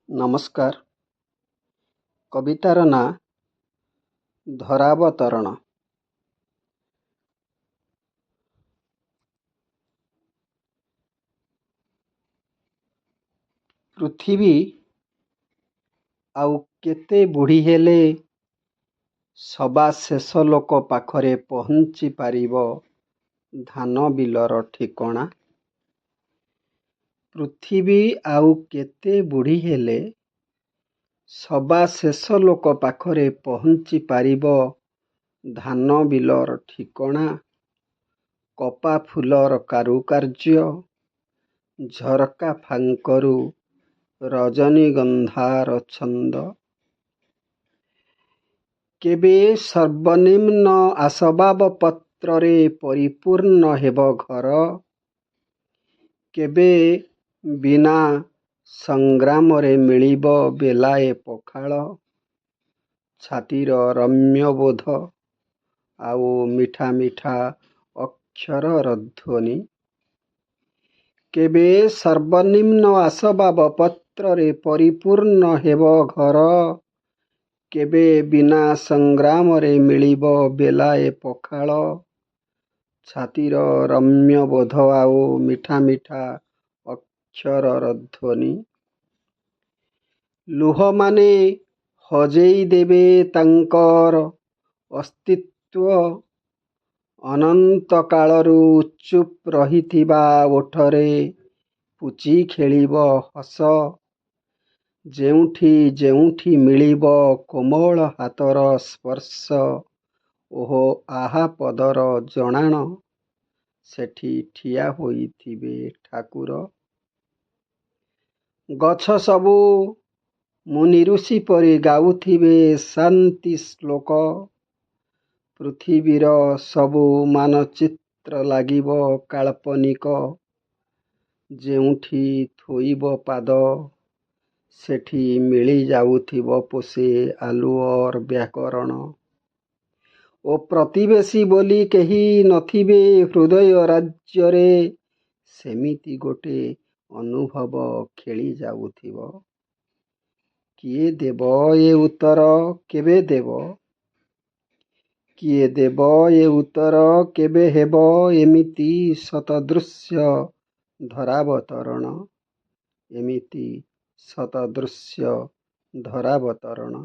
ନମସ୍କାର। କବିତାର ନାଁ ଧରାବତରଣ। ପୃଥିବୀ ଆଉ କେତେ ବୁଢ଼ୀ ହେଲେ ସବା ଶେଷ ଲୋକ ପାଖରେ ପହଞ୍ଚି ପାରିବ ଧାନ ବିଲର ଠିକଣା? ପୃଥିବୀ ଆଉ କେତେ ବୁଢ଼ୀ ହେଲେ ସବା ଶେଷ ଲୋକ ପାଖରେ ପହଞ୍ଚି ପାରିବ ଧାନ ବିଲର ଠିକଣା? କପା ଫୁଲର କାରୁକାର୍ଯ୍ୟ, ଝରକା ଫାଙ୍କରୁ ରଜନୀଗନ୍ଧାର ଛନ୍ଦ। କେବେ ସର୍ବନିମ୍ନ ଆସବାବ ପତ୍ରରେ ପରିପୂର୍ଣ୍ଣ ହେବ ଘର? କେବେ ବିନା ସଂଗ୍ରାମରେ ମିଳିବ ବେଲାଏ ପଖାଳ? ଛାତିର ରମ୍ୟବୋଧ ଆଉ ମିଠା ମିଠା ଅକ୍ଷରର ଧ୍ୱନି। କେବେ ସର୍ବନିମ୍ନ ଆସବାବ ପତ୍ରରେ ପରିପୂର୍ଣ୍ଣ ହେବ ଘର? କେବେ ବିନା ସଂଗ୍ରାମରେ ମିଳିବ ବେଲାଏ ପଖାଳ? ଛାତିର ରମ୍ୟବୋଧ ଆଉ ମିଠା ମିଠା ଅକ୍ଷରର ଧ୍ୱନି। ଲୁହମାନେ ହଜେଇ ଦେବେ ତାଙ୍କର ଅସ୍ତିତ୍ୱ, ଅନନ୍ତ କାଳରୁ ଚୁପ୍ ରହିଥିବା ଓଠରେ ପୁଚି ଖେଳିବ ହସ। ଯେଉଁଠି ଯେଉଁଠି ମିଳିବ କୋମଳ ହାତର ସ୍ପର୍ଶ, ଓହ ଆହା ପଦର ଜଣାଣ, ସେଠି ଠିଆ ହୋଇଥିବେ ଠାକୁର। ଗଛ ସବୁ ମୁନି ଋଷି ପରି ଗାଉଥିବେ ଶାନ୍ତି ଶ୍ଲୋକ। ପୃଥିବୀର ସବୁ ମାନଚିତ୍ର ଲାଗିବ କାଳ୍ପନିକ। ଯେଉଁଠି ଥୋଇବ ପାଦ, ସେଠି ମିଳି ଯାଉଥିବ ପୋଷେ ଆଲୁଅର ବ୍ୟାକରଣ। ଓ ପ୍ରତିବେଶୀ ବୋଲି କେହି ନଥିବେ ହୃଦୟ ରାଜ୍ୟରେ। ସେମିତି ଗୋଟେ ଅନୁଭବ ଖେଳି ଯାଉଥିବ। କିଏ ଦେବ ଏ ଉତ୍ତର କେବେ ଦେବ? କିଏ ଦେବ ଏ ଉତ୍ତର କେବେ ହେବ ଏମିତି ଶତଦୃଶ୍ୟ ଧରାବତରଣ? ଏମିତି ଶତଦୃଶ୍ୟ ଧରାବତରଣ।